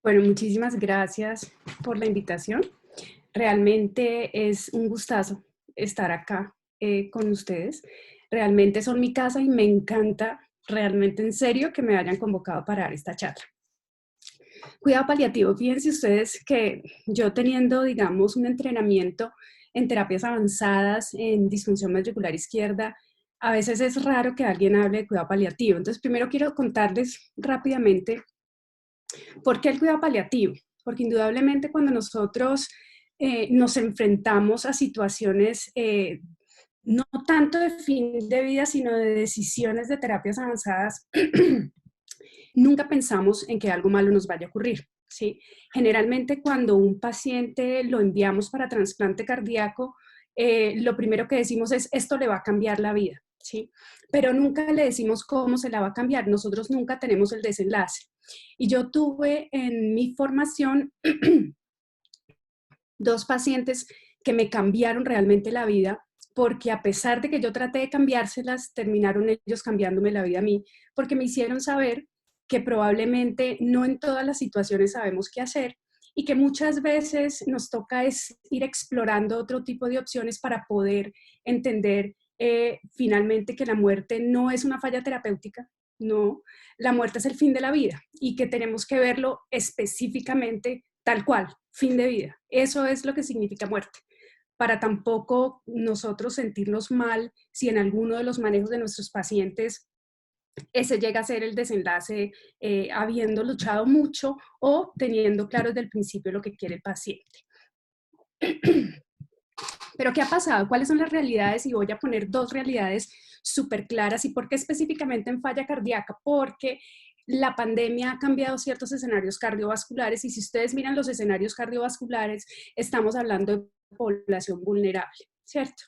Bueno, muchísimas gracias por la invitación. Realmente es un gustazo estar acá con ustedes. Realmente son mi casa y me encanta, realmente en serio, que me hayan convocado para dar esta charla. Cuidado paliativo, fíjense ustedes que yo teniendo, digamos, un entrenamiento en terapias avanzadas en disfunción ventricular izquierda, a veces es raro que alguien hable de cuidado paliativo. Entonces, primero quiero contarles rápidamente por qué el cuidado paliativo. Porque indudablemente cuando nosotros nos enfrentamos a situaciones no tanto de fin de vida, sino de decisiones de terapias avanzadas, nunca pensamos en que algo malo nos vaya a ocurrir. ¿Sí? Generalmente cuando un paciente lo enviamos para trasplante cardíaco, lo primero que decimos es, esto le va a cambiar la vida. ¿Sí? Pero nunca le decimos cómo se la va a cambiar, nosotros nunca tenemos el desenlace. Y yo tuve en mi formación dos pacientes que me cambiaron realmente la vida, porque a pesar de que yo traté de cambiárselas, terminaron ellos cambiándome la vida a mí, porque me hicieron saber que probablemente no en todas las situaciones sabemos qué hacer y que muchas veces nos toca es ir explorando otro tipo de opciones para poder entender finalmente que la muerte no es una falla terapéutica, no, la muerte es el fin de la vida y que tenemos que verlo específicamente tal cual, fin de vida. Eso es lo que significa muerte, para tampoco nosotros sentirnos mal si en alguno de los manejos de nuestros pacientes ese llega a ser el desenlace habiendo luchado mucho o teniendo claro desde el principio lo que quiere el paciente. Pero ¿qué ha pasado? ¿Cuáles son las realidades? Y voy a poner dos realidades súper claras. ¿Y por qué específicamente en falla cardíaca? Porque la pandemia ha cambiado ciertos escenarios cardiovasculares y si ustedes miran los escenarios cardiovasculares, estamos hablando de población vulnerable, ¿cierto?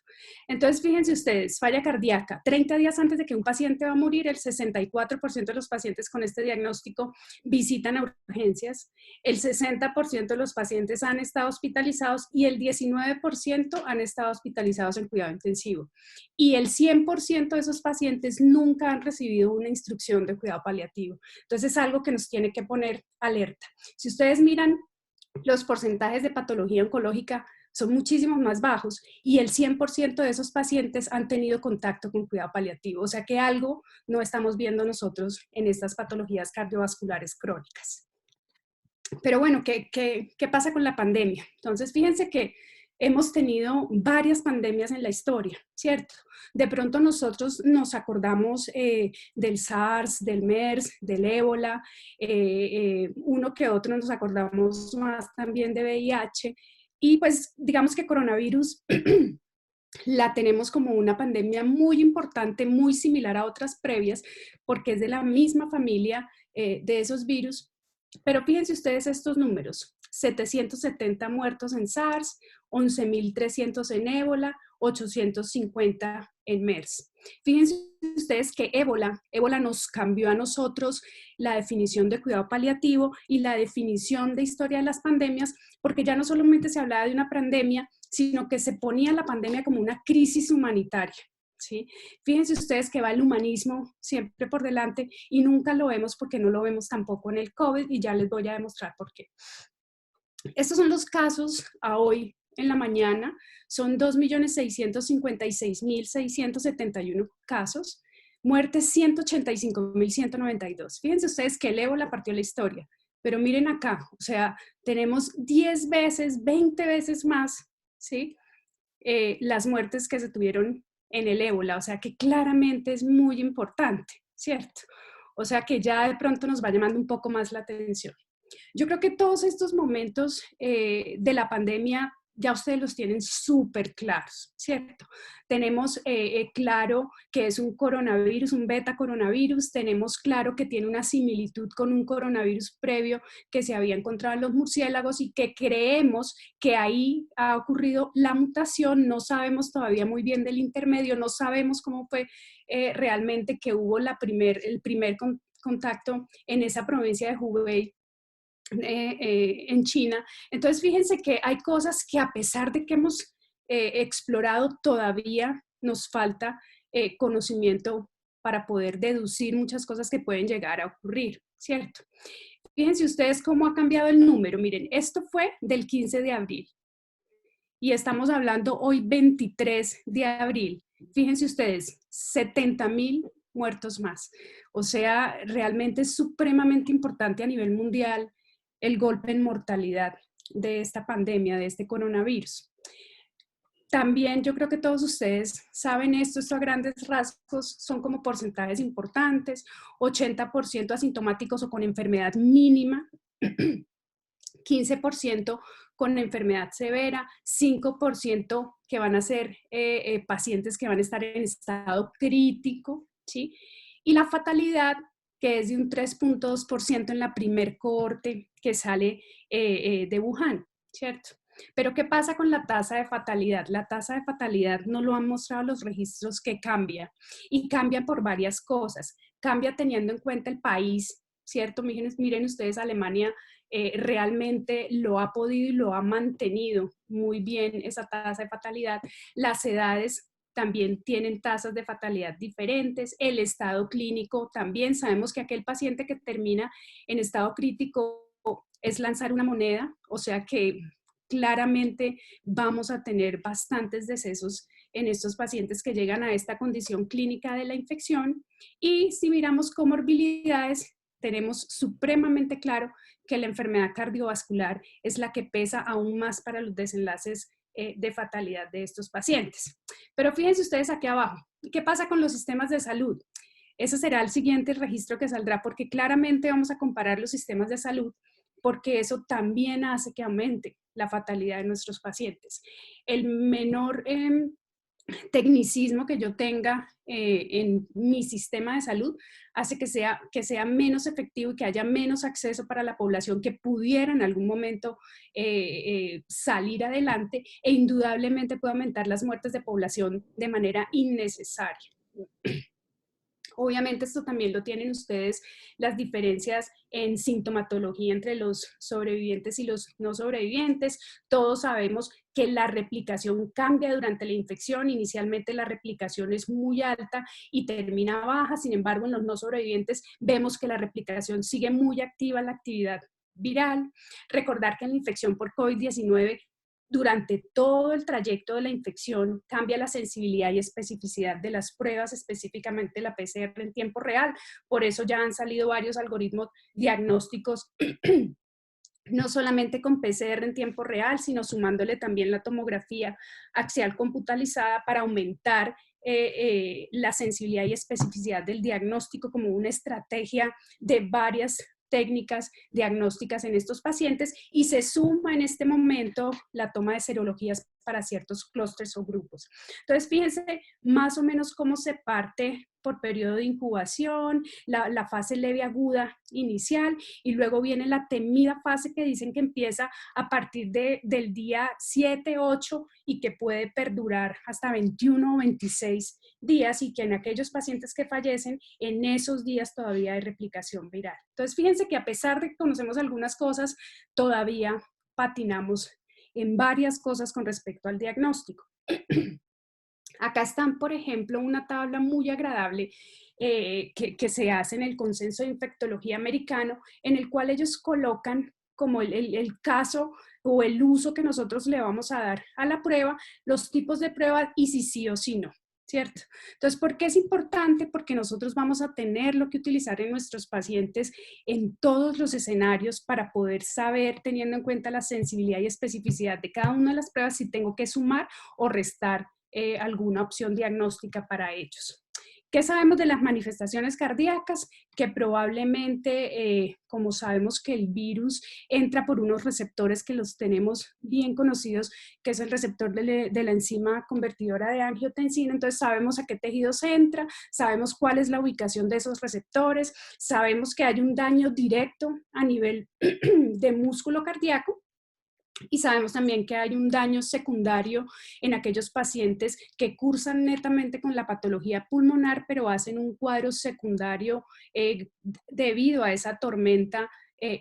Entonces, fíjense ustedes, falla cardíaca, 30 días antes de que un paciente va a morir, el 64% de los pacientes con este diagnóstico visitan a urgencias, el 60% de los pacientes han estado hospitalizados y el 19% han estado hospitalizados en cuidado intensivo. Y el 100% de esos pacientes nunca han recibido una instrucción de cuidado paliativo. Entonces es algo que nos tiene que poner alerta. Si ustedes miran los porcentajes de patología oncológica son muchísimo más bajos y el 100% de esos pacientes han tenido contacto con cuidado paliativo, o sea que algo no estamos viendo nosotros en estas patologías cardiovasculares crónicas. Pero bueno, ¿qué pasa con la pandemia? Entonces, fíjense que hemos tenido varias pandemias en la historia, ¿cierto? De pronto nosotros nos acordamos del SARS, del MERS, del ébola, uno que otro nos acordamos más también de VIH, y pues digamos que coronavirus la tenemos como una pandemia muy importante, muy similar a otras previas, porque es de la misma familia de esos virus. Pero fíjense ustedes estos números, 770 muertos en SARS, 11.300 en ébola, 850 en MERS. Fíjense ustedes que ébola nos cambió a nosotros la definición de cuidado paliativo y la definición de historia de las pandemias, porque ya no solamente se hablaba de una pandemia, sino que se ponía la pandemia como una crisis humanitaria. ¿Sí? Fíjense ustedes que va el humanismo siempre por delante y nunca lo vemos porque no lo vemos tampoco en el COVID y ya les voy a demostrar por qué. Estos son los casos a hoy en la mañana, son 2.656.671 casos, muertes 185.192. Fíjense ustedes que el ébola partió la historia, pero miren acá, o sea, tenemos 10 veces, 20 veces más, ¿sí? Las muertes que se tuvieron en el ébola, o sea que claramente es muy importante, ¿cierto? O sea que ya de pronto nos va llamando un poco más la atención. Yo creo que todos estos momentos de la pandemia ya ustedes los tienen súper claros, ¿cierto? Tenemos claro que es un coronavirus, un beta coronavirus, tenemos claro que tiene una similitud con un coronavirus previo que se había encontrado en los murciélagos y que creemos que ahí ha ocurrido la mutación, no sabemos todavía muy bien del intermedio, no sabemos cómo fue realmente que hubo el primer contacto en esa provincia de Hubei en China. Entonces, fíjense que hay cosas que a pesar de que hemos explorado, todavía nos falta conocimiento para poder deducir muchas cosas que pueden llegar a ocurrir, ¿cierto? Fíjense ustedes cómo ha cambiado el número. Miren, esto fue del 15 de abril y estamos hablando hoy 23 de abril. Fíjense ustedes, 70.000 muertos más. O sea, realmente es supremamente importante a nivel mundial el golpe en mortalidad de esta pandemia, de este coronavirus. También yo creo que todos ustedes saben esto a grandes rasgos, son como porcentajes importantes, 80% asintomáticos o con enfermedad mínima, 15% con enfermedad severa, 5% que van a ser pacientes que van a estar en estado crítico, ¿sí? Y la fatalidad, que es de un 3.2% en la primer cohorte que sale de Wuhan, ¿cierto? Pero ¿qué pasa con la tasa de fatalidad? La tasa de fatalidad no lo han mostrado los registros que cambia y cambia por varias cosas. Cambia teniendo en cuenta el país, ¿cierto? Miren ustedes, Alemania realmente lo ha podido y lo ha mantenido muy bien esa tasa de fatalidad. Las edades también tienen tasas de fatalidad diferentes, el estado clínico también. Sabemos que aquel paciente que termina en estado crítico es lanzar una moneda, o sea que claramente vamos a tener bastantes decesos en estos pacientes que llegan a esta condición clínica de la infección. Y si miramos comorbilidades, tenemos supremamente claro que la enfermedad cardiovascular es la que pesa aún más para los desenlaces de fatalidad de estos pacientes. Pero fíjense ustedes aquí abajo, ¿qué pasa con los sistemas de salud? Ese será el siguiente registro que saldrá, porque claramente vamos a comparar los sistemas de salud, porque eso también hace que aumente la fatalidad de nuestros pacientes. El menor tecnicismo que yo tenga en mi sistema de salud hace que sea menos efectivo y que haya menos acceso para la población que pudiera en algún momento salir adelante, e indudablemente puede aumentar las muertes de población de manera innecesaria. Obviamente esto también lo tienen ustedes, las diferencias en sintomatología entre los sobrevivientes y los no sobrevivientes. Todos sabemos que la replicación cambia durante la infección. Inicialmente la replicación es muy alta y termina baja. Sin embargo, en los no sobrevivientes vemos que la replicación sigue muy activa, la actividad viral. Recordar que en la infección por COVID-19, durante todo el trayecto de la infección cambia la sensibilidad y especificidad de las pruebas, específicamente la PCR en tiempo real. Por eso ya han salido varios algoritmos diagnósticos, no solamente con PCR en tiempo real, sino sumándole también la tomografía axial computarizada para aumentar la sensibilidad y especificidad del diagnóstico como una estrategia de varias técnicas diagnósticas en estos pacientes, y se suma en este momento la toma de serologías para ciertos clústeres o grupos. Entonces, fíjense más o menos cómo se parte por periodo de incubación, la fase leve aguda inicial, y luego viene la temida fase que dicen que empieza a partir del día 7, 8 y que puede perdurar hasta 21 o 26 días, y que en aquellos pacientes que fallecen, en esos días todavía hay replicación viral. Entonces, fíjense que a pesar de que conocemos algunas cosas, todavía patinamos en varias cosas con respecto al diagnóstico. Acá están, por ejemplo, una tabla muy agradable que se hace en el Consenso de Infectología Americano, en el cual ellos colocan como el caso o el uso que nosotros le vamos a dar a la prueba, los tipos de prueba y si sí o si no, ¿cierto? Entonces, ¿por qué es importante? Porque nosotros vamos a tenerlo que utilizar en nuestros pacientes en todos los escenarios para poder saber, teniendo en cuenta la sensibilidad y especificidad de cada una de las pruebas, si tengo que sumar o restar alguna opción diagnóstica para ellos. ¿Qué sabemos de las manifestaciones cardíacas? Que probablemente, como sabemos que el virus entra por unos receptores que los tenemos bien conocidos, que es el receptor de la enzima convertidora de angiotensina, entonces sabemos a qué tejidos entra, sabemos cuál es la ubicación de esos receptores, sabemos que hay un daño directo a nivel de músculo cardíaco, y sabemos también que hay un daño secundario en aquellos pacientes que cursan netamente con la patología pulmonar, pero hacen un cuadro secundario debido a esa tormenta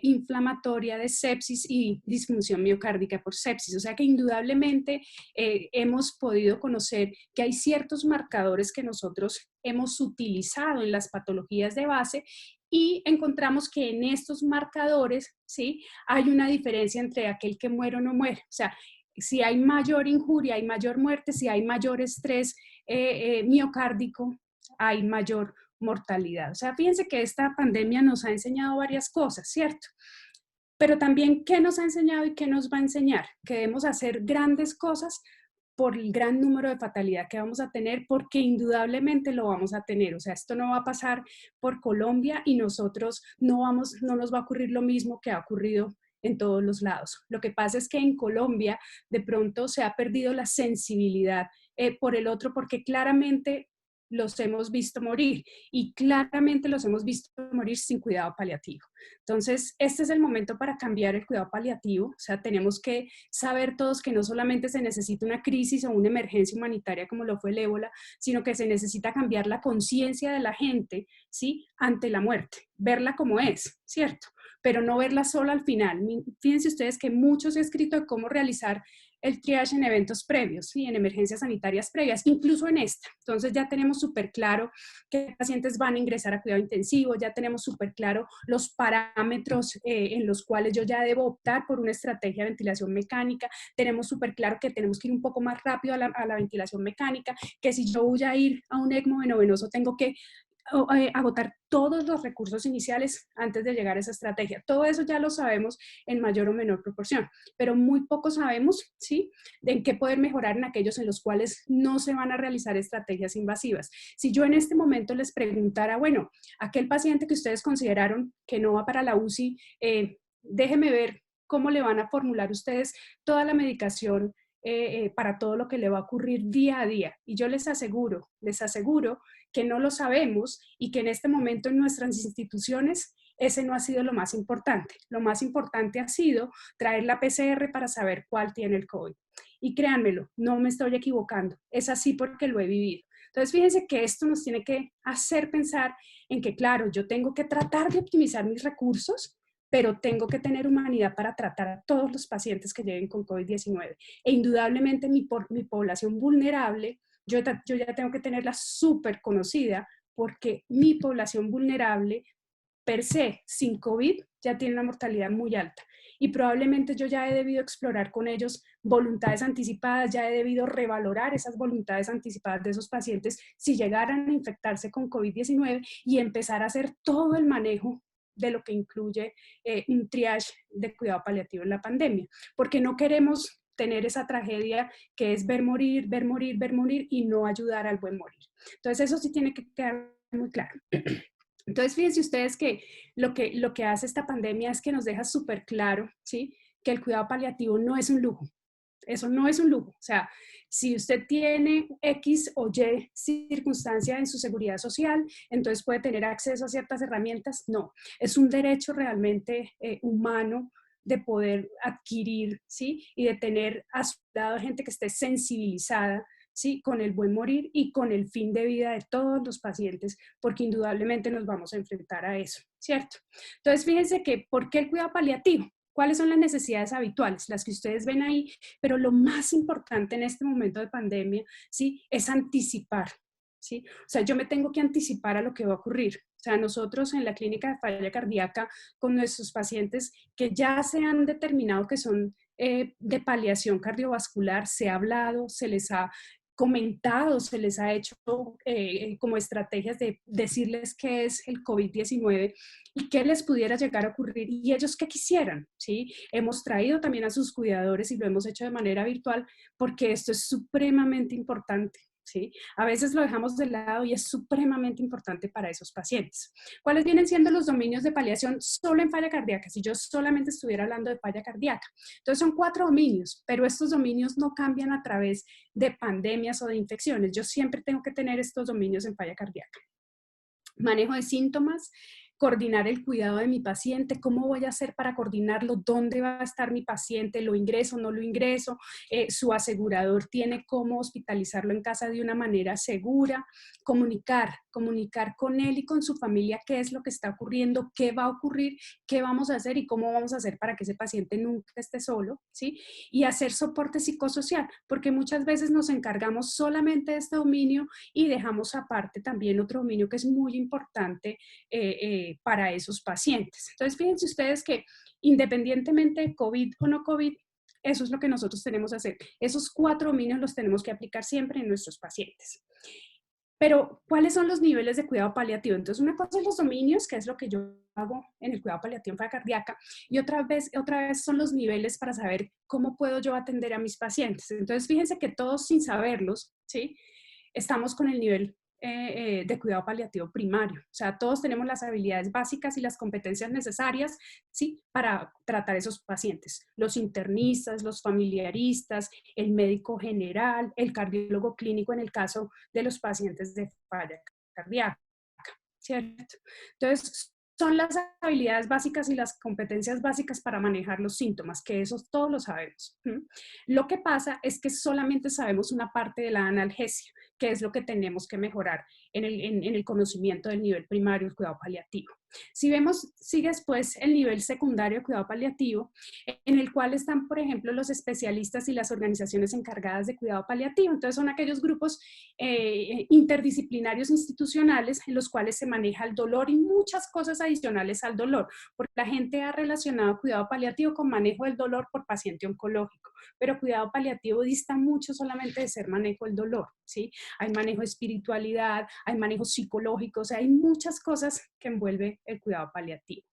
inflamatoria de sepsis y disfunción miocárdica por sepsis. O sea que indudablemente hemos podido conocer que hay ciertos marcadores que nosotros hemos utilizado en las patologías de base y encontramos que en estos marcadores, ¿sí? Hay una diferencia entre aquel que muere o no muere. O sea, si hay mayor injuria, hay mayor muerte, si hay mayor estrés miocárdico, hay mayor mortalidad. O sea, fíjense que esta pandemia nos ha enseñado varias cosas, ¿cierto? Pero también, ¿qué nos ha enseñado y qué nos va a enseñar? Que debemos hacer grandes cosas por el gran número de fatalidad que vamos a tener, porque indudablemente lo vamos a tener. O sea, esto no va a pasar por Colombia y nosotros no nos va a ocurrir lo mismo que ha ocurrido en todos los lados. Lo que pasa es que en Colombia de pronto se ha perdido la sensibilidad por el otro, porque claramente los hemos visto morir y claramente los hemos visto morir sin cuidado paliativo. Entonces, este es el momento para cambiar el cuidado paliativo. O sea, tenemos que saber todos que no solamente se necesita una crisis o una emergencia humanitaria como lo fue el ébola, sino que se necesita cambiar la conciencia de la gente, ¿sí? Ante la muerte, verla como es, ¿cierto? Pero no verla solo al final. Fíjense ustedes que mucho se ha escrito de cómo realizar el triage en eventos previos, ¿sí? En emergencias sanitarias previas, incluso en esta. Entonces ya tenemos súper claro qué pacientes van a ingresar a cuidado intensivo, ya tenemos súper claro los parámetros en los cuales yo ya debo optar por una estrategia de ventilación mecánica, tenemos súper claro que tenemos que ir un poco más rápido a la ventilación mecánica, que si yo voy a ir a un ECMO venovenoso tengo que agotar todos los recursos iniciales antes de llegar a esa estrategia. Todo eso ya lo sabemos en mayor o menor proporción, pero muy poco sabemos, ¿sí? De en qué poder mejorar en aquellos en los cuales no se van a realizar estrategias invasivas. Si yo en este momento les preguntara, bueno, aquel paciente que ustedes consideraron que no va para la UCI, déjeme ver cómo le van a formular ustedes toda la medicación para todo lo que le va a ocurrir día a día. Y yo les aseguro que no lo sabemos y que en este momento en nuestras instituciones ese no ha sido lo más importante. Lo más importante ha sido traer la PCR para saber cuál tiene el COVID. Y créanmelo, no me estoy equivocando, es así porque lo he vivido. Entonces, fíjense que esto nos tiene que hacer pensar en que, claro, yo tengo que tratar de optimizar mis recursos, pero tengo que tener humanidad para tratar a todos los pacientes que lleguen con COVID-19. E indudablemente mi población vulnerable yo ya tengo que tenerla súper conocida porque mi población vulnerable per se, sin COVID, ya tiene una mortalidad muy alta. Y probablemente yo ya he debido explorar con ellos voluntades anticipadas, ya he debido revalorar esas voluntades anticipadas de esos pacientes si llegaran a infectarse con COVID-19 y empezar a hacer todo el manejo de lo que incluye un triage de cuidado paliativo en la pandemia. Porque no queremos tener esa tragedia que es ver morir, ver morir, ver morir y no ayudar al buen morir. Entonces eso sí tiene que quedar muy claro. Entonces fíjense ustedes que lo que hace esta pandemia es que nos deja súper claro, ¿sí? Que el cuidado paliativo no es un lujo. Eso no es un lujo. O sea, si usted tiene X o Y circunstancia en su seguridad social, entonces puede tener acceso a ciertas herramientas. No, es un derecho realmente humano de poder adquirir, ¿sí? Y de tener a su lado gente que esté sensibilizada, ¿sí? Con el buen morir y con el fin de vida de todos los pacientes, porque indudablemente nos vamos a enfrentar a eso, ¿cierto? Entonces, fíjense que, ¿por qué el cuidado paliativo? ¿Cuáles son las necesidades habituales? Las que ustedes ven ahí, pero lo más importante en este momento de pandemia, ¿sí? Es anticipar, ¿sí? O sea, yo me tengo que anticipar a lo que va a ocurrir. O sea, nosotros en la clínica de falla cardíaca, con nuestros pacientes que ya se han determinado que son de paliación cardiovascular, se ha hablado, se les ha comentado, se les ha hecho como estrategias de decirles qué es el COVID-19 y qué les pudiera llegar a ocurrir y ellos qué quisieran, ¿sí? Hemos traído también a sus cuidadores y lo hemos hecho de manera virtual porque esto es supremamente importante. ¿Sí? A veces lo dejamos de lado y es supremamente importante para esos pacientes. ¿Cuáles vienen siendo los dominios de paliación solo en falla cardíaca? Si yo solamente estuviera hablando de falla cardíaca. Entonces son 4 dominios, pero estos dominios no cambian a través de pandemias o de infecciones. Yo siempre tengo que tener estos dominios en falla cardíaca. Manejo de síntomas, coordinar el cuidado de mi paciente, cómo voy a hacer para coordinarlo, dónde va a estar mi paciente, lo ingreso, no lo ingreso, su asegurador tiene cómo hospitalizarlo en casa de una manera segura, comunicar con él y con su familia qué es lo que está ocurriendo, qué va a ocurrir, qué vamos a hacer y cómo vamos a hacer para que ese paciente nunca esté solo, ¿sí? Y hacer soporte psicosocial, porque muchas veces nos encargamos solamente de este dominio y dejamos aparte también otro dominio que es muy importante para esos pacientes. Entonces, fíjense ustedes que independientemente de COVID o no COVID, eso es lo que nosotros tenemos que hacer. Esos 4 dominios los tenemos que aplicar siempre en nuestros pacientes. Pero, ¿cuáles son los niveles de cuidado paliativo? Entonces, una cosa es los dominios, que es lo que yo hago en el cuidado paliativo en falla cardíaca, y otra vez son los niveles para saber cómo puedo yo atender a mis pacientes. Entonces, fíjense que todos sin saberlos, ¿sí? Estamos con el nivel de cuidado paliativo primario. O sea, todos tenemos las habilidades básicas y las competencias necesarias, ¿sí? Para tratar esos pacientes. Los internistas, los familiaristas, el médico general, el cardiólogo clínico en el caso de los pacientes de falla cardíaca, ¿cierto? Entonces, son las habilidades básicas y las competencias básicas para manejar los síntomas, que eso todos lo sabemos. Lo que pasa es que solamente sabemos una parte de la analgesia, que es lo que tenemos que mejorar en el conocimiento del nivel primario del cuidado paliativo. Si vemos, sigue después el nivel secundario de cuidado paliativo, en el cual están, por ejemplo, los especialistas y las organizaciones encargadas de cuidado paliativo. Entonces, son aquellos grupos interdisciplinarios institucionales en los cuales se maneja el dolor y muchas cosas adicionales al dolor, porque la gente ha relacionado cuidado paliativo con manejo del dolor por paciente oncológico, pero cuidado paliativo dista mucho solamente de ser manejo del dolor, ¿sí? Hay manejo de espiritualidad, hay manejo psicológico, o sea, hay muchas cosas que envuelve el cuidado paliativo.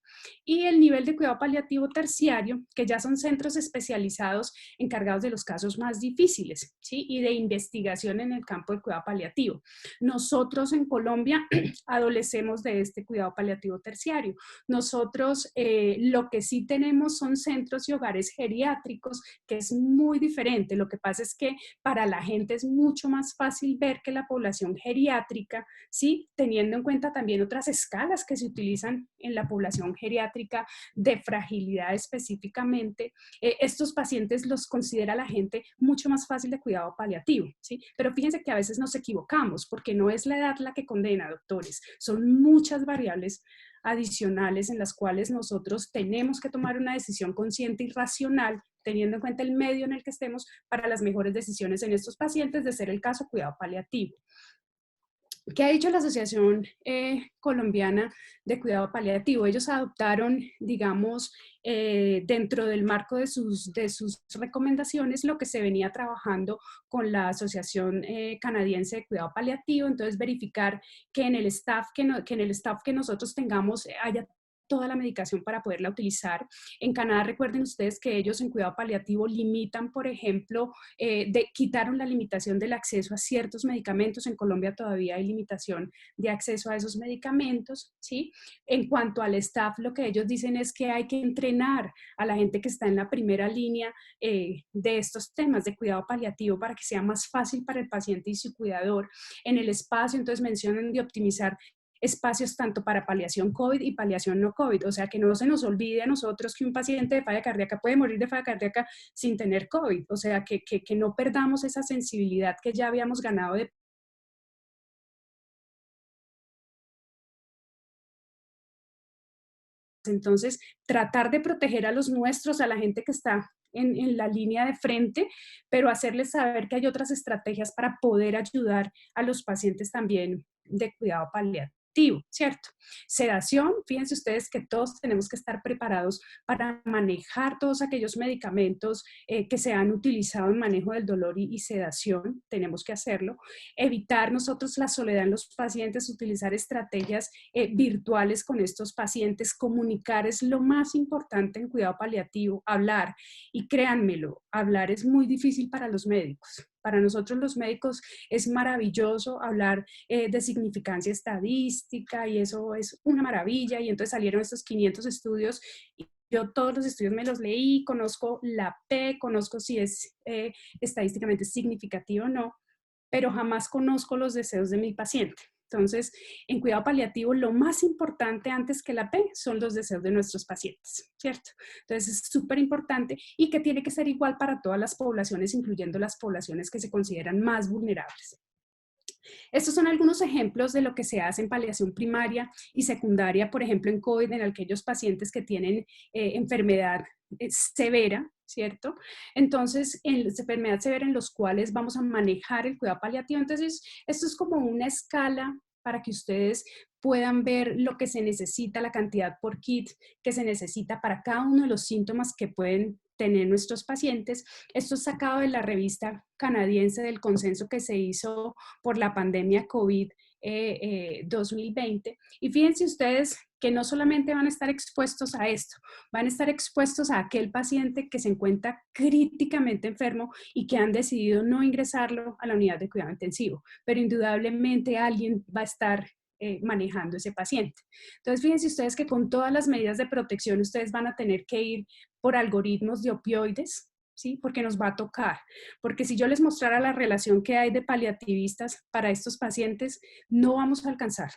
Y el nivel de cuidado paliativo terciario, que ya son centros especializados encargados de los casos más difíciles, ¿sí? Y de investigación en el campo del cuidado paliativo. Nosotros en Colombia adolecemos de este cuidado paliativo terciario. Nosotros lo que sí tenemos son centros y hogares geriátricos, que es muy diferente. Lo que pasa es que para la gente es mucho más fácil ver que la población geriátrica, ¿sí? Teniendo en cuenta también otras escalas que se utilizan en la población geriátrica de fragilidad específicamente, estos pacientes los considera la gente mucho más fácil de cuidado paliativo, ¿sí? Pero fíjense que a veces nos equivocamos porque no es la edad la que condena, doctores, son muchas variables adicionales en las cuales nosotros tenemos que tomar una decisión consciente y racional teniendo en cuenta el medio en el que estemos para las mejores decisiones en estos pacientes, de ser el caso cuidado paliativo. ¿Qué ha dicho la Asociación Colombiana de Cuidado Paliativo? Ellos adoptaron, digamos, dentro del marco de sus recomendaciones, lo que se venía trabajando con la Asociación Canadiense de Cuidado Paliativo. Entonces, verificar que en el staff que nosotros tengamos haya toda la medicación para poderla utilizar. En Canadá, recuerden ustedes que ellos en cuidado paliativo limitan, por ejemplo, quitaron la limitación del acceso a ciertos medicamentos. En Colombia todavía hay limitación de acceso a esos medicamentos, ¿sí? En cuanto al staff, lo que ellos dicen es que hay que entrenar a la gente que está en la primera línea de estos temas de cuidado paliativo para que sea más fácil para el paciente y su cuidador. En el espacio, entonces mencionan de optimizar espacios tanto para paliación COVID y paliación no COVID, o sea, que no se nos olvide a nosotros que un paciente de falla cardíaca puede morir de falla cardíaca sin tener COVID, o sea, que no perdamos esa sensibilidad que ya habíamos ganado de... Entonces, tratar de proteger a los nuestros, a la gente que está en la línea de frente, pero hacerles saber que hay otras estrategias para poder ayudar a los pacientes también de cuidado paliativo, ¿cierto? Sedación, fíjense ustedes que todos tenemos que estar preparados para manejar todos aquellos medicamentos que se han utilizado en manejo del dolor y sedación, tenemos que hacerlo. Evitar nosotros la soledad en los pacientes, utilizar estrategias virtuales con estos pacientes, comunicar es lo más importante en cuidado paliativo, hablar. Y créanmelo, hablar es muy difícil para los médicos. Para nosotros los médicos es maravilloso hablar de significancia estadística y eso es una maravilla. Y entonces salieron estos 500 estudios y yo todos los estudios me los leí, conozco la P, conozco si es estadísticamente significativo o no, pero jamás conozco los deseos de mi paciente. Entonces, en cuidado paliativo, lo más importante antes que la P son los deseos de nuestros pacientes, ¿cierto? Entonces, es súper importante y que tiene que ser igual para todas las poblaciones, incluyendo las poblaciones que se consideran más vulnerables. Estos son algunos ejemplos de lo que se hace en paliación primaria y secundaria, por ejemplo, en COVID, en aquellos pacientes que tienen enfermedad severa, ¿cierto? Entonces, en la enfermedad severa en los cuales vamos a manejar el cuidado paliativo. Entonces, esto es como una escala para que ustedes puedan ver lo que se necesita, la cantidad por kit que se necesita para cada uno de los síntomas que pueden tener nuestros pacientes. Esto es sacado de la revista canadiense del consenso que se hizo por la pandemia COVID 2020. Y fíjense ustedes que no solamente van a estar expuestos a esto, van a estar expuestos a aquel paciente que se encuentra críticamente enfermo y que han decidido no ingresarlo a la unidad de cuidado intensivo, pero indudablemente alguien va a estar manejando ese paciente. Entonces, fíjense ustedes que con todas las medidas de protección ustedes van a tener que ir por algoritmos de opioides, ¿sí? Porque nos va a tocar. Porque si yo les mostrara la relación que hay de paliativistas para estos pacientes, no vamos a alcanzar.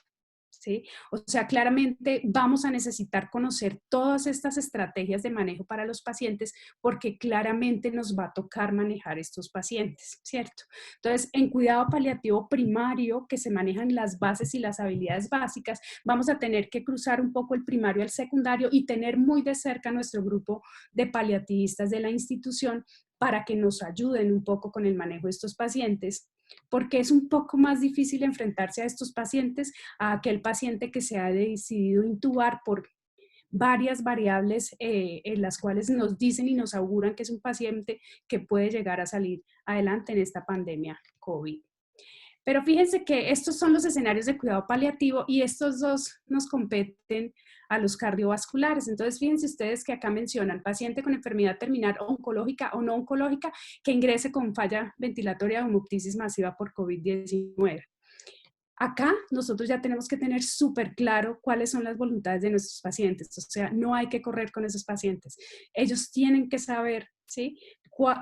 ¿Sí? O sea, claramente vamos a necesitar conocer todas estas estrategias de manejo para los pacientes porque claramente nos va a tocar manejar estos pacientes, ¿cierto? Entonces, en cuidado paliativo primario, que se manejan las bases y las habilidades básicas, vamos a tener que cruzar un poco el primario al secundario y tener muy de cerca nuestro grupo de paliativistas de la institución para que nos ayuden un poco con el manejo de estos pacientes, porque es un poco más difícil enfrentarse a estos pacientes, a aquel paciente que se ha decidido intubar por varias variables en las cuales nos dicen y nos auguran que es un paciente que puede llegar a salir adelante en esta pandemia COVID. Pero fíjense que estos son los escenarios de cuidado paliativo y estos dos nos competen a los cardiovasculares. Entonces, fíjense ustedes que acá mencionan paciente con enfermedad terminal oncológica o no oncológica que ingrese con falla ventilatoria o hemoptisis masiva por COVID-19. Acá nosotros ya tenemos que tener súper claro cuáles son las voluntades de nuestros pacientes, o sea, no hay que correr con esos pacientes. Ellos tienen que saber, ¿sí?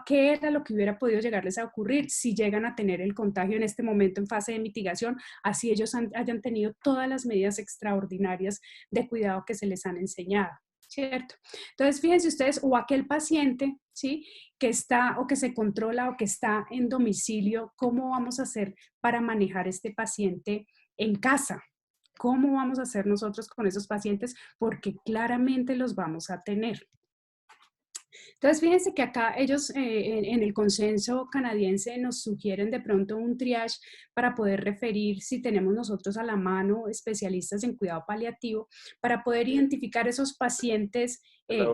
¿Qué era lo que hubiera podido llegarles a ocurrir si llegan a tener el contagio en este momento en fase de mitigación, así ellos hayan tenido todas las medidas extraordinarias de cuidado que se les han enseñado, ¿cierto? Entonces, fíjense ustedes, o aquel paciente, ¿sí? Que está o que se controla o que está en domicilio, ¿cómo vamos a hacer para manejar este paciente en casa? ¿Cómo vamos a hacer nosotros con esos pacientes? Porque claramente los vamos a tener. Entonces, fíjense que acá ellos en el consenso canadiense nos sugieren de pronto un triage para poder referir si tenemos nosotros a la mano especialistas en cuidado paliativo para poder identificar esos pacientes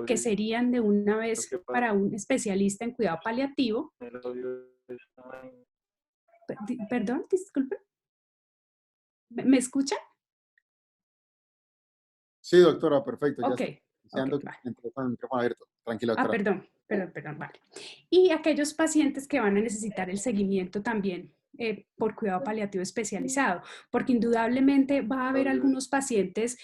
que serían de una vez para un especialista en cuidado paliativo. Perdón, disculpe. ¿Me escuchan? Sí, doctora, perfecto. Ya Ok, está iniciando vale. con el micrófono abierto. Tranquila, doctora. Perdón, vale. Y aquellos pacientes que van a necesitar el seguimiento también por cuidado paliativo especializado, porque indudablemente va a haber algunos pacientes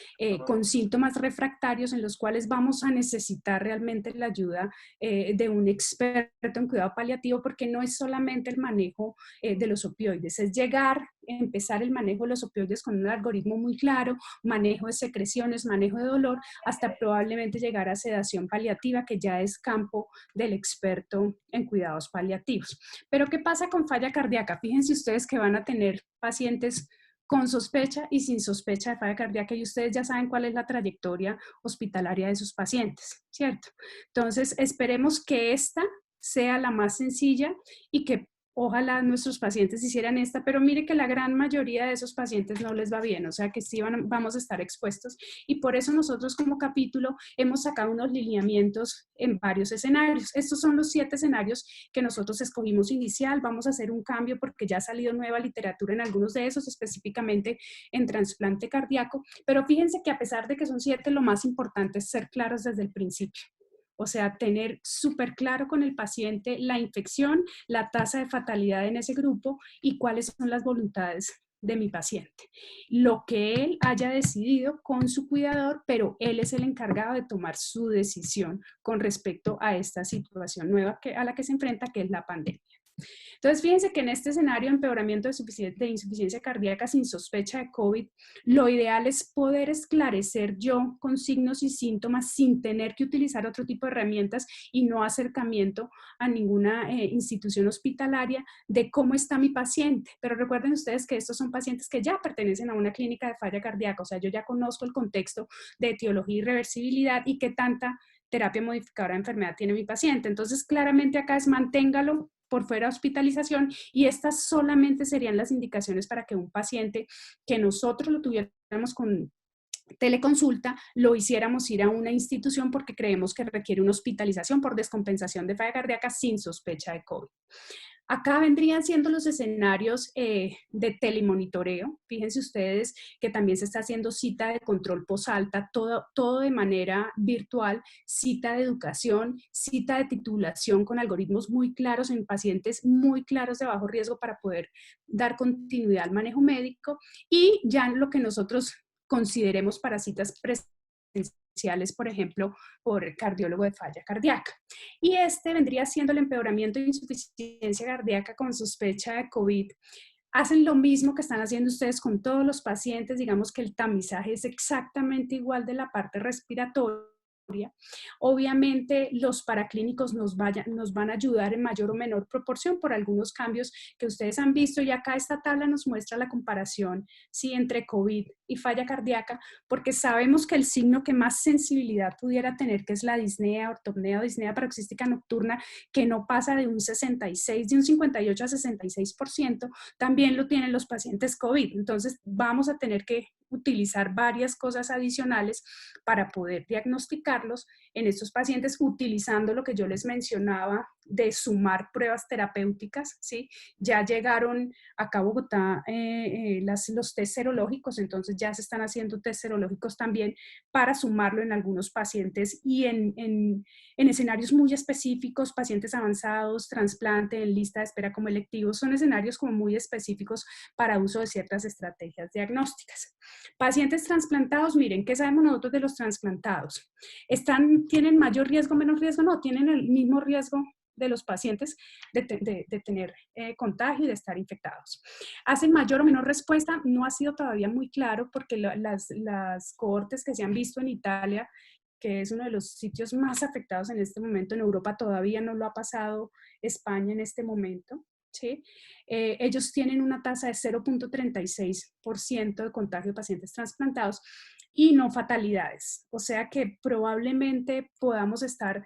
con síntomas refractarios en los cuales vamos a necesitar realmente la ayuda de un experto en cuidado paliativo, porque no es solamente el manejo de los opioides, es llegar, empezar el manejo de los opioides con un algoritmo muy claro, manejo de secreciones, manejo de dolor, hasta probablemente llegar a sedación paliativa, que ya es campo del experto en cuidados paliativos. Pero ¿qué pasa con falla cardíaca? Fíjense ustedes que van a tener pacientes con sospecha y sin sospecha de falla cardíaca y ustedes ya saben cuál es la trayectoria hospitalaria de sus pacientes, ¿cierto? Entonces, esperemos que esta sea la más sencilla y que ojalá nuestros pacientes hicieran esta, pero mire que la gran mayoría de esos pacientes no les va bien, o sea que sí vamos a estar expuestos y por eso nosotros como capítulo hemos sacado unos lineamientos en varios escenarios. Estos son los 7 escenarios que nosotros escogimos inicial, vamos a hacer un cambio porque ya ha salido nueva literatura en algunos de esos, específicamente en trasplante cardíaco, pero fíjense que a pesar de que son 7, lo más importante es ser claros desde el principio. O sea, tener súper claro con el paciente la infección, la tasa de fatalidad en ese grupo y cuáles son las voluntades de mi paciente. Lo que él haya decidido con su cuidador, pero él es el encargado de tomar su decisión con respecto a esta situación nueva a la que se enfrenta, que es la pandemia. Entonces, fíjense que en este escenario de empeoramiento de insuficiencia cardíaca sin sospecha de COVID, lo ideal es poder esclarecer yo con signos y síntomas sin tener que utilizar otro tipo de herramientas y no acercamiento a ninguna institución hospitalaria de cómo está mi paciente. Pero recuerden ustedes que estos son pacientes que ya pertenecen a una clínica de falla cardíaca, o sea, yo ya conozco el contexto de etiología y reversibilidad y qué tanta terapia modificadora de enfermedad tiene mi paciente. Entonces, claramente acá es manténgalo por fuera de hospitalización, y estas solamente serían las indicaciones para que un paciente que nosotros lo tuviéramos con teleconsulta, lo hiciéramos ir a una institución porque creemos que requiere una hospitalización por descompensación de falla cardíaca sin sospecha de COVID. Acá vendrían siendo los escenarios de telemonitoreo. Fíjense ustedes que también se está haciendo cita de control posalta, todo de manera virtual, cita de educación, cita de titulación con algoritmos muy claros en pacientes muy claros de bajo riesgo para poder dar continuidad al manejo médico, y ya lo que nosotros consideremos para citas presenciales, por ejemplo, por cardiólogo de falla cardíaca. Y este vendría siendo el empeoramiento de insuficiencia cardíaca con sospecha de COVID. Hacen lo mismo que están haciendo ustedes con todos los pacientes, digamos que el tamizaje es exactamente igual de la parte respiratoria. Obviamente los paraclínicos nos van a ayudar en mayor o menor proporción por algunos cambios que ustedes han visto, y acá esta tabla nos muestra la comparación, ¿sí?, entre COVID y falla cardíaca, porque sabemos que el signo que más sensibilidad pudiera tener, que es la disnea, ortopnea o disnea paroxística nocturna, que no pasa de un 66, de un 58 a 66%, también lo tienen los pacientes COVID. Entonces vamos a tener que utilizar varias cosas adicionales para poder diagnosticarlos en estos pacientes, utilizando lo que yo les mencionaba de sumar pruebas terapéuticas, ¿sí? Ya llegaron acá a Bogotá los test serológicos, entonces ya se están haciendo test serológicos también para sumarlo en algunos pacientes y en escenarios muy específicos, pacientes avanzados, trasplante, en lista de espera como electivos, son escenarios como muy específicos para uso de ciertas estrategias diagnósticas. Pacientes trasplantados, miren, ¿qué sabemos nosotros de los trasplantados? ¿Tienen mayor riesgo, menos riesgo? No, tienen el mismo riesgo de los pacientes de tener contagio y de estar infectados. ¿Hacen mayor o menor respuesta? No ha sido todavía muy claro, porque las cohortes que se han visto en Italia, que es uno de los sitios más afectados en este momento, en Europa todavía no lo ha pasado España en este momento, ¿sí? Ellos tienen una tasa de 0.36% de contagio de pacientes trasplantados y no fatalidades. O sea que probablemente podamos estar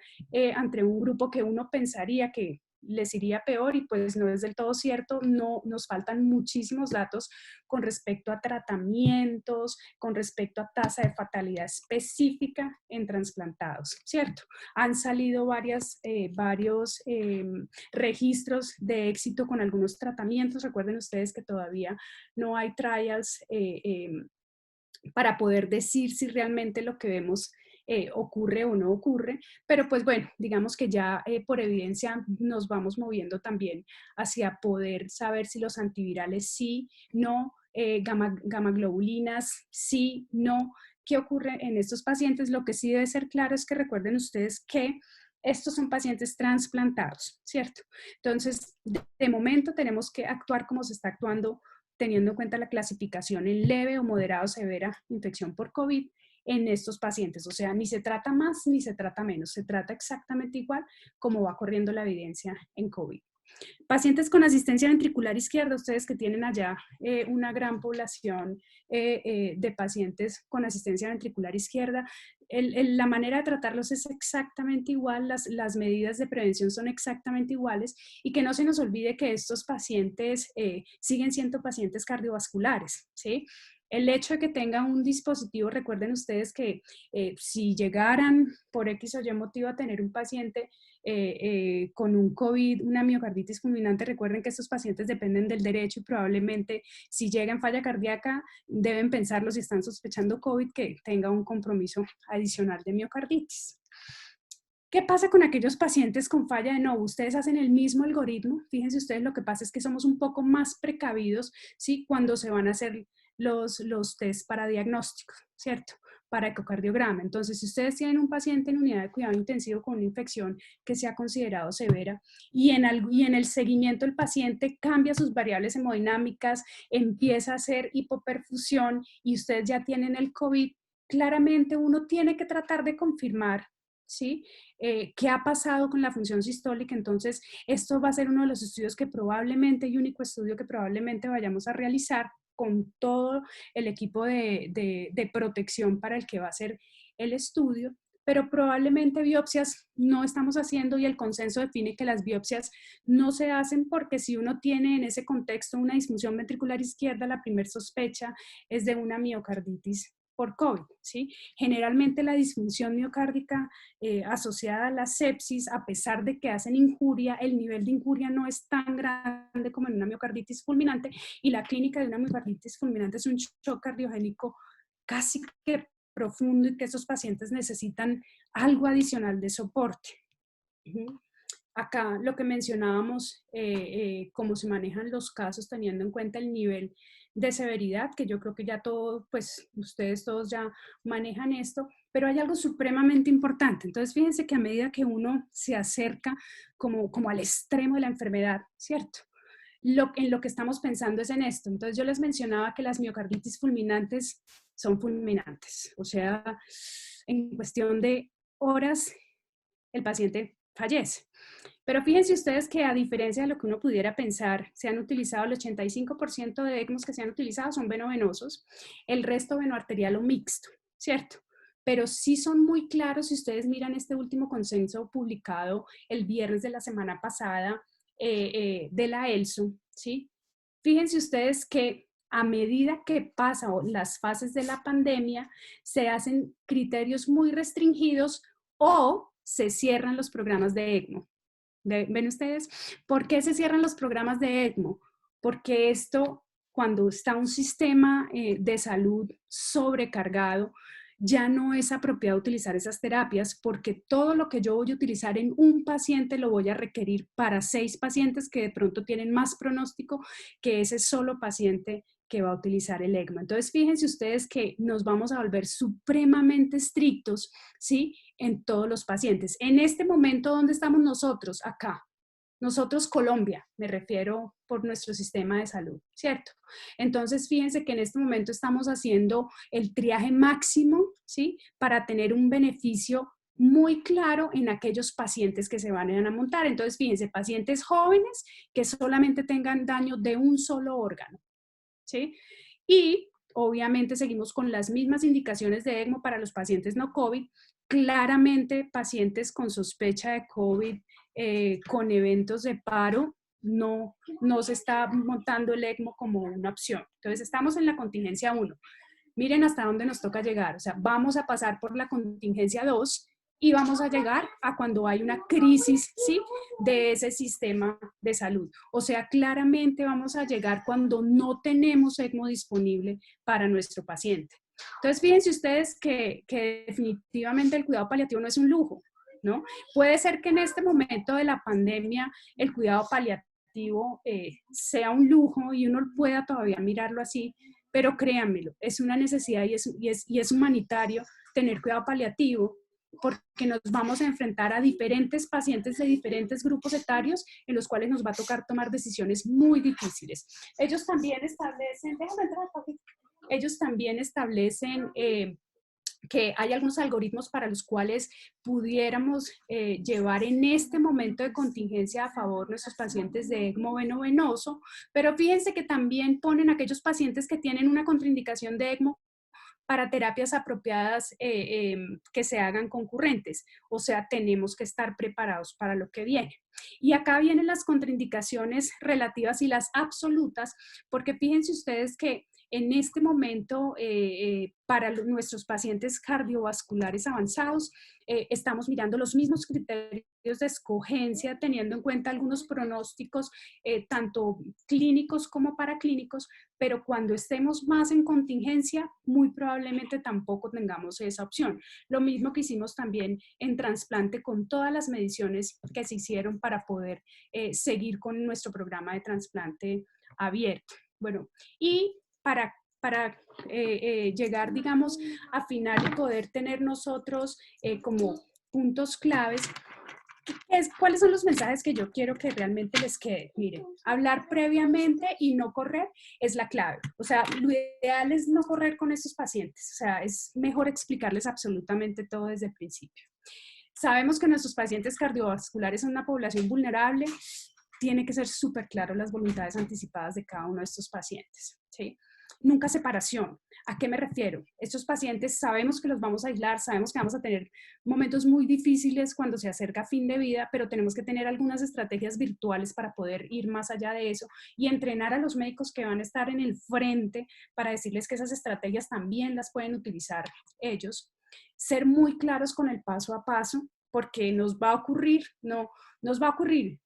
ante un grupo que uno pensaría que les iría peor, y pues no es del todo cierto. No, nos faltan muchísimos datos con respecto a tratamientos, con respecto a tasa de fatalidad específica en trasplantados, ¿cierto? Han salido varios registros de éxito con algunos tratamientos. Recuerden ustedes que todavía no hay trials para poder decir si realmente lo que vemos ocurre o no ocurre, pero pues bueno, digamos que ya por evidencia nos vamos moviendo también hacia poder saber si los antivirales sí, no, gamma globulinas sí, no. ¿Qué ocurre en estos pacientes? Lo que sí debe ser claro es que recuerden ustedes que estos son pacientes trasplantados, ¿cierto? Entonces, de momento tenemos que actuar como se está actuando, teniendo en cuenta la clasificación en leve o moderado o severa infección por COVID en estos pacientes. O sea, ni se trata más ni se trata menos, se trata exactamente igual como va corriendo la evidencia en COVID. Pacientes con asistencia ventricular izquierda, ustedes que tienen allá una gran población de pacientes con asistencia ventricular izquierda, la manera de tratarlos es exactamente igual, las medidas de prevención son exactamente iguales, y que no se nos olvide que estos pacientes siguen siendo pacientes cardiovasculares, ¿sí? El hecho de que tengan un dispositivo, recuerden ustedes que si llegaran por X o Y motivo a tener un paciente con un COVID, una miocarditis fulminante, recuerden que estos pacientes dependen del derecho, y probablemente si llegan falla cardíaca deben pensarlo, si están sospechando COVID, que tenga un compromiso adicional de miocarditis. ¿Qué pasa con aquellos pacientes con falla de Novo? Ustedes hacen el mismo algoritmo. Fíjense ustedes, lo que pasa es que somos un poco más precavidos, ¿sí?, cuando se van a hacer los test para diagnóstico, ¿cierto?, para ecocardiograma. Entonces, si ustedes tienen un paciente en unidad de cuidado intensivo con una infección que se ha considerado severa, y en el seguimiento el paciente cambia sus variables hemodinámicas, empieza a hacer hipoperfusión, y ustedes ya tienen el COVID, claramente uno tiene que tratar de confirmar, ¿sí?, qué ha pasado con la función sistólica. Entonces, esto va a ser uno de los estudios que probablemente, y único estudio que probablemente vayamos a realizar con todo el equipo de protección para el que va a ser el estudio, pero probablemente biopsias no estamos haciendo, y el consenso define que las biopsias no se hacen porque si uno tiene en ese contexto una disfunción ventricular izquierda, la primera sospecha es de una miocarditis por COVID, ¿sí? Generalmente la disfunción miocárdica asociada a la sepsis, a pesar de que hacen injuria, el nivel de injuria no es tan grande como en una miocarditis fulminante, y la clínica de una miocarditis fulminante es un shock cardiogénico casi que profundo y que esos pacientes necesitan algo adicional de soporte. Acá lo que mencionábamos, cómo se manejan los casos teniendo en cuenta el nivel de severidad, que yo creo que ya todos, pues ustedes todos ya manejan esto, pero hay algo supremamente importante. Entonces fíjense que a medida que uno se acerca como al extremo de la enfermedad, ¿cierto? En lo que estamos pensando es en esto. Entonces yo les mencionaba que las miocarditis fulminantes son fulminantes, o sea, en cuestión de horas el paciente fallece. Pero fíjense ustedes que a diferencia de lo que uno pudiera pensar, se han utilizado el 85% de ECMOs que se han utilizado son venovenosos, el resto venoarterial o mixto, ¿cierto? Pero sí son muy claros si ustedes miran este último consenso publicado el viernes de la semana pasada de la ELSU, ¿sí? Fíjense ustedes que a medida que pasan las fases de la pandemia, se hacen criterios muy restringidos o se cierran los programas de ECMO. ¿Ven ustedes? ¿Por qué se cierran los programas de ECMO? Porque esto, cuando está un sistema de salud sobrecargado, ya no es apropiado utilizar esas terapias, porque todo lo que yo voy a utilizar en un paciente lo voy a requerir para 6 pacientes que de pronto tienen más pronóstico que ese solo paciente que va a utilizar el ECMO. Entonces, fíjense ustedes que nos vamos a volver supremamente estrictos, ¿sí? En todos los pacientes. En este momento, ¿dónde estamos nosotros? Acá. Nosotros, Colombia, me refiero por nuestro sistema de salud, ¿cierto? Entonces, fíjense que en este momento estamos haciendo el triaje máximo, ¿sí? Para tener un beneficio muy claro en aquellos pacientes que se van a montar. Entonces, fíjense, pacientes jóvenes que solamente tengan daño de un solo órgano, ¿sí? Y obviamente seguimos con las mismas indicaciones de ECMO para los pacientes no COVID. Claramente, pacientes con sospecha de COVID, con eventos de paro, no se está montando el ECMO como una opción. Entonces, estamos en la contingencia 1. Miren hasta dónde nos toca llegar. O sea, vamos a pasar por la contingencia 2 y vamos a llegar a cuando hay una crisis, ¿sí? De ese sistema de salud. O sea, claramente vamos a llegar cuando no tenemos ECMO disponible para nuestro paciente. Entonces, fíjense ustedes que definitivamente el cuidado paliativo no es un lujo, ¿no? Puede ser que en este momento de la pandemia el cuidado paliativo sea un lujo y uno pueda todavía mirarlo así, pero créanmelo, es una necesidad y es humanitario tener cuidado paliativo, porque nos vamos a enfrentar a diferentes pacientes de diferentes grupos etarios en los cuales nos va a tocar tomar decisiones muy difíciles. Ellos también establecen, que hay algunos algoritmos para los cuales pudiéramos llevar en este momento de contingencia a favor nuestros pacientes de ECMO venovenoso, pero fíjense que también ponen aquellos pacientes que tienen una contraindicación de ECMO para terapias apropiadas que se hagan concurrentes. O sea, tenemos que estar preparados para lo que viene. Y acá vienen las contraindicaciones relativas y las absolutas, porque fíjense ustedes que en este momento, para nuestros pacientes cardiovasculares avanzados, estamos mirando los mismos criterios de escogencia, teniendo en cuenta algunos pronósticos, tanto clínicos como paraclínicos, pero cuando estemos más en contingencia, muy probablemente tampoco tengamos esa opción. Lo mismo que hicimos también en trasplante con todas las mediciones que se hicieron para poder seguir con nuestro programa de trasplante abierto. Bueno, y para llegar, digamos, a final y poder tener nosotros como puntos claves, ¿cuáles son los mensajes que yo quiero que realmente les quede? Miren, hablar previamente y no correr es la clave. O sea, lo ideal es no correr con estos pacientes. O sea, es mejor explicarles absolutamente todo desde el principio. Sabemos que nuestros pacientes cardiovasculares son una población vulnerable. Tiene que ser súper claro las voluntades anticipadas de cada uno de estos pacientes, ¿sí? nunca separación. ¿A qué me refiero? Estos pacientes sabemos que los vamos a aislar, sabemos que vamos a tener momentos muy difíciles cuando se acerca fin de vida, pero tenemos que tener algunas estrategias virtuales para poder ir más allá de eso y entrenar a los médicos que van a estar en el frente para decirles que esas estrategias también las pueden utilizar ellos. Ser muy claros con el paso a paso, porque nos va a ocurrir, no, nos va a ocurrir,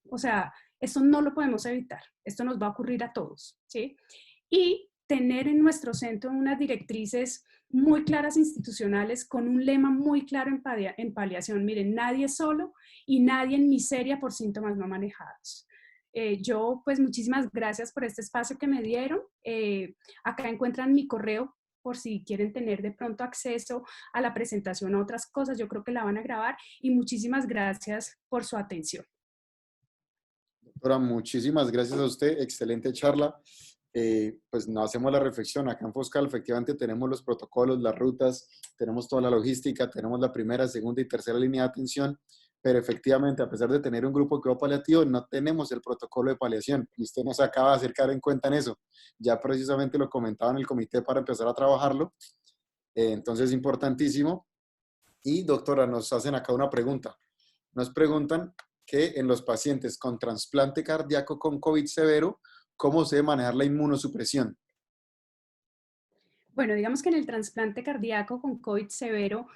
o sea, esto no lo podemos evitar, esto nos va a ocurrir a todos, ¿sí? Y tener en nuestro centro unas directrices muy claras institucionales con un lema muy claro en paliación. Miren, nadie solo y nadie en miseria por síntomas no manejados. Yo, pues, muchísimas gracias por este espacio que me dieron. Acá encuentran mi correo por si quieren tener de pronto acceso a la presentación o otras cosas. Yo creo que la van a grabar y muchísimas gracias por su atención. Doctora, muchísimas gracias a usted. Excelente charla. Pues no hacemos la reflexión. Acá en Foscal efectivamente tenemos los protocolos, las rutas, tenemos toda la logística, tenemos la primera, segunda y tercera línea de atención, pero efectivamente, a pesar de tener un grupo de cuidado paliativo, no tenemos el protocolo de paliación. Y usted nos acaba de acercar en cuenta en eso. Ya precisamente lo comentaba en el comité para empezar a trabajarlo. Entonces es importantísimo. Y doctora, nos hacen acá una pregunta. Nos preguntan que en los pacientes con trasplante cardíaco con COVID severo, ¿cómo se debe manejar la inmunosupresión? Bueno, digamos que en el trasplante cardíaco con COVID severo,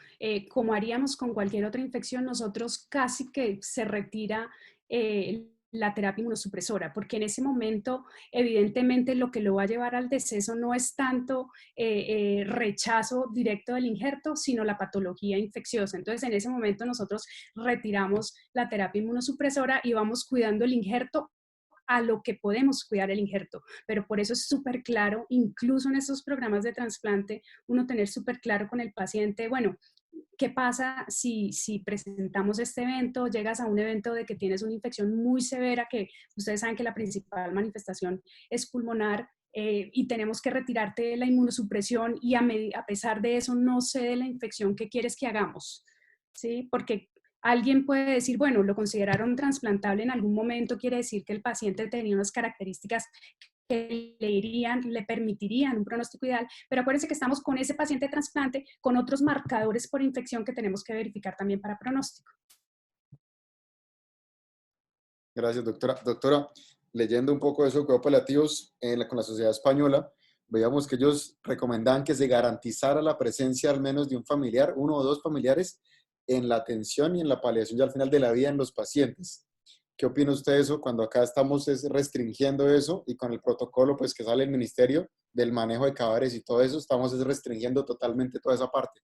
como haríamos con cualquier otra infección, nosotros casi que se retira la terapia inmunosupresora, porque en ese momento, evidentemente, lo que lo va a llevar al deceso no es tanto rechazo directo del injerto, sino la patología infecciosa. Entonces, en ese momento nosotros retiramos la terapia inmunosupresora y vamos cuidando el injerto a lo que podemos cuidar el injerto, pero por eso es súper claro, incluso en estos programas de trasplante, uno tener súper claro con el paciente, bueno, ¿qué pasa si presentamos este evento, llegas a un evento de que tienes una infección muy severa, que ustedes saben que la principal manifestación es pulmonar, y tenemos que retirarte la inmunosupresión y a pesar de eso no cede la infección, ¿qué quieres que hagamos? ¿Sí? Porque alguien puede decir, bueno, lo consideraron trasplantable en algún momento, quiere decir que el paciente tenía unas características que le permitirían un pronóstico ideal, pero acuérdense que estamos con ese paciente de trasplante con otros marcadores por infección que tenemos que verificar también para pronóstico. Gracias, doctora. Doctora, leyendo un poco de esos cuidados paliativos con la Sociedad Española, veíamos que ellos recomendaban que se garantizara la presencia al menos de un familiar, uno o dos familiares, en la atención y en la paliación ya al final de la vida en los pacientes. ¿Qué opina usted de eso cuando acá estamos restringiendo eso y con el protocolo pues que sale el ministerio del manejo de cadáveres y todo eso, estamos restringiendo totalmente toda esa parte?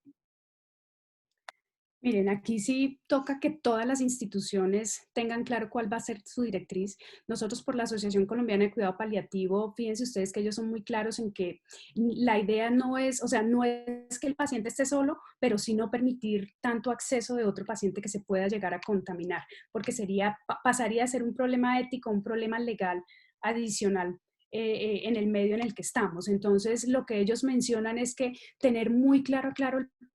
Miren, aquí sí toca que todas las instituciones tengan claro cuál va a ser su directriz. Nosotros por la Asociación Colombiana de Cuidado Paliativo, fíjense ustedes que ellos son muy claros en que la idea no es, o sea, no es que el paciente esté solo, pero sí no permitir tanto acceso de otro paciente que se pueda llegar a contaminar, porque pasaría a ser un problema ético, un problema legal adicional en el medio en el que estamos. Entonces, lo que ellos mencionan es que tener muy claro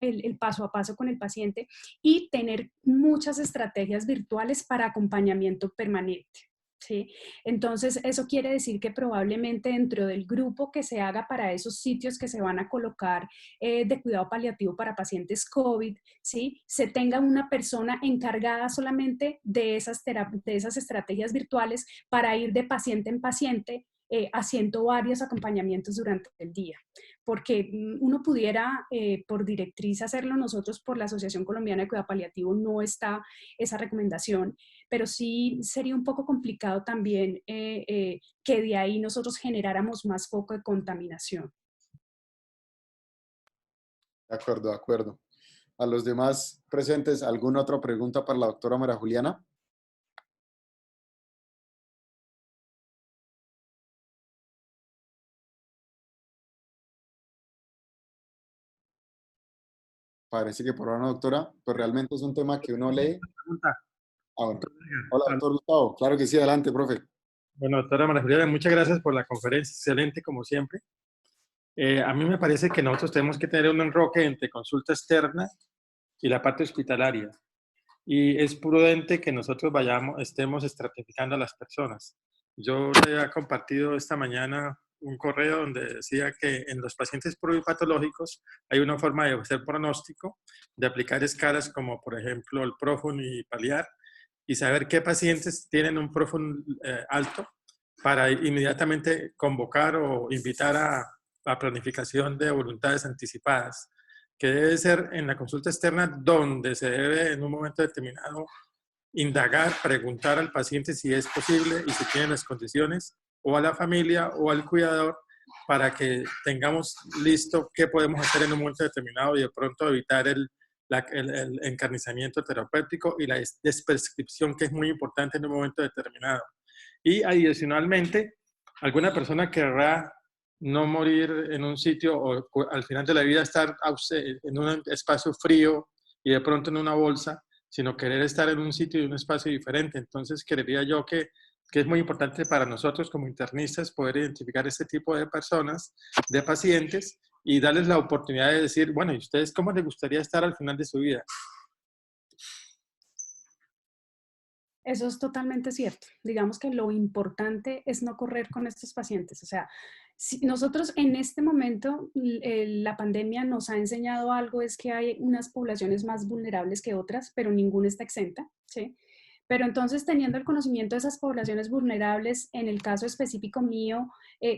el paso a paso con el paciente y tener muchas estrategias virtuales para acompañamiento permanente. ¿Sí? Entonces, eso quiere decir que probablemente dentro del grupo que se haga para esos sitios que se van a colocar de cuidado paliativo para pacientes COVID, ¿sí? Se tenga una persona encargada solamente de de esas estrategias virtuales para ir de paciente en paciente haciendo varios acompañamientos durante el día, porque uno pudiera por directriz hacerlo, nosotros por la Asociación Colombiana de Cuidado Paliativo no está esa recomendación, pero sí sería un poco complicado también que de ahí nosotros generáramos más foco de contaminación. De acuerdo, de acuerdo. A los demás presentes, ¿alguna otra pregunta para la doctora María Juliana? Parece que por ahora no, doctora, pues realmente es un tema que uno lee. Pregunta, Ah, bueno. doctor Hola, Edgar. doctor Gustavo. Claro que sí, adelante, profe. Bueno, doctora María Juliana, muchas gracias por la conferencia, excelente como siempre. A mí me parece que nosotros tenemos que tener un enroque entre consulta externa y la parte hospitalaria. Y es prudente que nosotros estemos estratificando a las personas. Yo le he compartido esta mañana un correo donde decía que en los pacientes pluripatológicos hay una forma de hacer pronóstico, de aplicar escalas como por ejemplo el Profund y Paliar, y saber qué pacientes tienen un Profund alto para inmediatamente convocar o invitar a la planificación de voluntades anticipadas, que debe ser en la consulta externa donde se debe en un momento determinado indagar, preguntar al paciente si es posible y si tiene las condiciones, o a la familia o al cuidador, para que tengamos listo qué podemos hacer en un momento determinado y de pronto evitar el encarnizamiento terapéutico y la desprescripción, que es muy importante en un momento determinado. Y adicionalmente, alguna persona querrá no morir en un sitio o al final de la vida estar en un espacio frío y de pronto en una bolsa, sino querer estar en un sitio y un espacio diferente. Entonces, creería yo que es muy importante para nosotros como internistas poder identificar este tipo de personas, de pacientes, y darles la oportunidad de decir, bueno, ¿y ustedes cómo les gustaría estar al final de su vida? Eso es totalmente cierto. Digamos que lo importante es no correr con estos pacientes. O sea, si nosotros en este momento, la pandemia nos ha enseñado algo, es que hay unas poblaciones más vulnerables que otras, pero ninguna está exenta, ¿sí? Pero entonces, teniendo el conocimiento de esas poblaciones vulnerables, en el caso específico mío,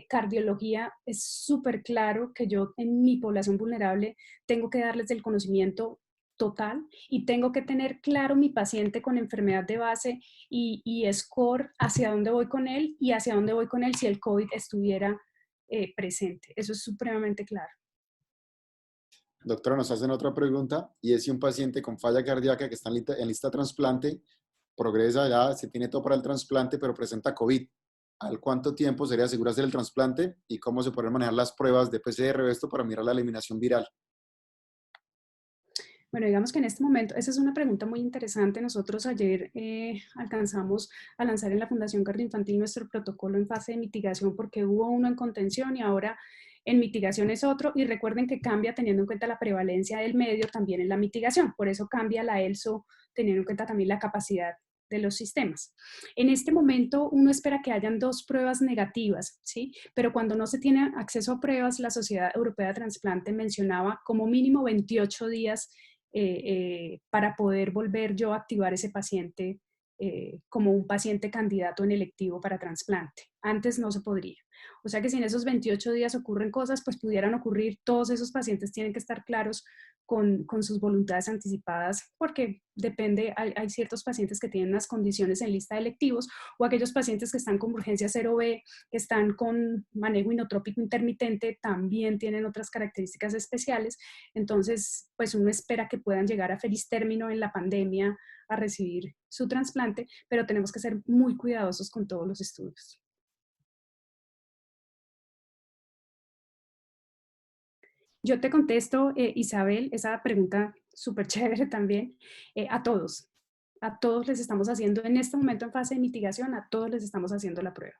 cardiología, es súper claro que yo en mi población vulnerable tengo que darles el conocimiento total y tengo que tener claro mi paciente con enfermedad de base y score hacia dónde voy con él y hacia dónde voy con él si el COVID estuviera presente. Eso es supremamente claro. Doctora, nos hacen otra pregunta y es si un paciente con falla cardíaca que está en lista de trasplante progresa ya, se tiene todo para el trasplante, pero presenta COVID. ¿Al cuánto tiempo sería seguro hacer el trasplante y cómo se pueden manejar las pruebas de PCR o esto para mirar la eliminación viral? Bueno, digamos que en este momento, esa es una pregunta muy interesante. Nosotros ayer alcanzamos a lanzar en la Fundación Cardioinfantil nuestro protocolo en fase de mitigación porque hubo uno en contención y ahora en mitigación es otro. Y recuerden que cambia teniendo en cuenta la prevalencia del medio también en la mitigación. Por eso cambia la ELSO teniendo en cuenta también la capacidad de los sistemas. En este momento uno espera que hayan 2 pruebas negativas, ¿sí? Pero cuando no se tiene acceso a pruebas, la Sociedad Europea de Trasplante mencionaba como mínimo 28 días para poder volver yo a activar ese paciente como un paciente candidato en electivo para trasplante. Antes no se podría. O sea que si en esos 28 días ocurren cosas, pues pudieran ocurrir, todos esos pacientes tienen que estar claros con sus voluntades anticipadas, porque depende, hay ciertos pacientes que tienen unas condiciones en lista de electivos, o aquellos pacientes que están con urgencia 0B, que están con manejo inotrópico intermitente, también tienen otras características especiales. Entonces, pues uno espera que puedan llegar a feliz término en la pandemia a recibir su trasplante, pero tenemos que ser muy cuidadosos con todos los estudios. Yo te contesto, Isabel, esa pregunta súper chévere también, a todos. A todos les estamos haciendo, en este momento en fase de mitigación, a todos les estamos haciendo la prueba.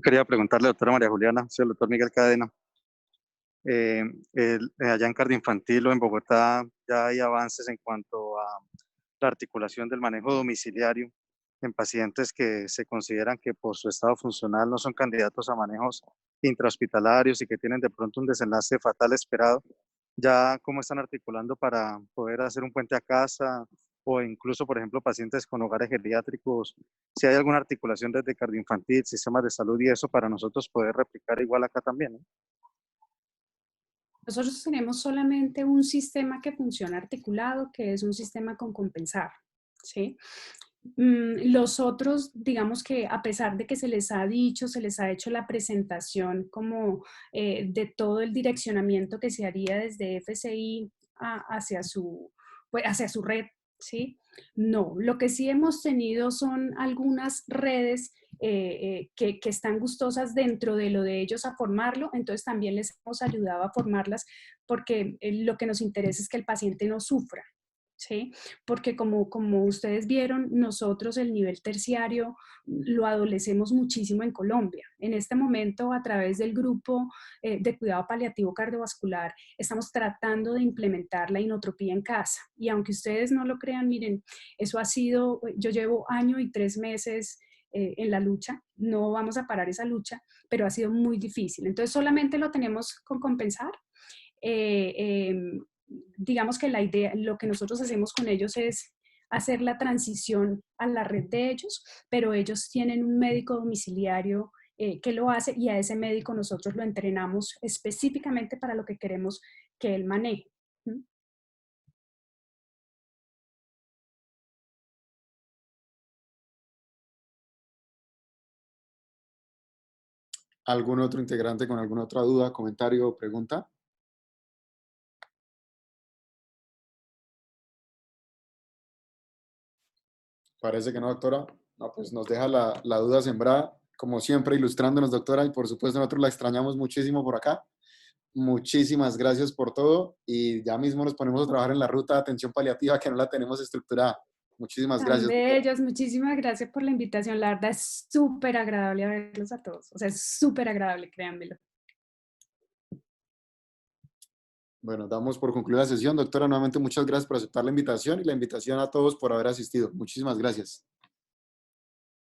Quería preguntarle, doctora María Juliana, soy el doctor Miguel Cadena. Allá en Cardioinfantil o en Bogotá ya hay avances en cuanto a la articulación del manejo domiciliario en pacientes que se consideran que por su estado funcional no son candidatos a manejos intrahospitalarios y que tienen de pronto un desenlace fatal esperado. Ya cómo están articulando para poder hacer un puente a casa o incluso, por ejemplo, pacientes con hogares geriátricos, si hay alguna articulación desde Cardioinfantil, sistemas de salud y eso para nosotros poder replicar igual acá también, ¿no? Nosotros tenemos solamente un sistema que funciona articulado, que es un sistema con compensar, ¿sí? Los otros, digamos que a pesar de que se les ha dicho, se les ha hecho la presentación como de todo el direccionamiento que se haría desde FCI pues, hacia su red, ¿sí? No, lo que sí hemos tenido son algunas redes que están gustosas dentro de lo de ellos a formarlo, entonces también les hemos ayudado a formarlas porque lo que nos interesa es que el paciente no sufra. ¿sí? Porque como ustedes vieron, nosotros el nivel terciario lo adolecemos muchísimo en Colombia. En este momento, a través del grupo de cuidado paliativo cardiovascular, estamos tratando de implementar la inotropía en casa. Y aunque ustedes no lo crean, miren, eso ha sido, yo llevo año y 3 meses en la lucha, no vamos a parar esa lucha, pero ha sido muy difícil. Entonces solamente lo tenemos con compensar. Eh, eh, digamos que la idea, lo que nosotros hacemos con ellos es hacer la transición a la red de ellos, pero ellos tienen un médico domiciliario que lo hace y a ese médico nosotros lo entrenamos específicamente para lo que queremos que él maneje. ¿Mm? ¿Algún otro integrante con alguna otra duda, comentario o pregunta? Parece que no, doctora. No, pues nos deja la duda sembrada, como siempre, ilustrándonos, doctora, y por supuesto nosotros la extrañamos muchísimo por acá. Muchísimas gracias por todo y ya mismo nos ponemos a trabajar en la ruta de atención paliativa que no la tenemos estructurada. Muchísimas Tan gracias, doctora. bellos, muchísimas gracias por la invitación. La verdad es súper agradable verlos a todos. O sea, es súper agradable, créanmelo. Bueno, damos por concluida la sesión. Doctora, nuevamente muchas gracias por aceptar la invitación y la invitación a todos por haber asistido. Muchísimas gracias.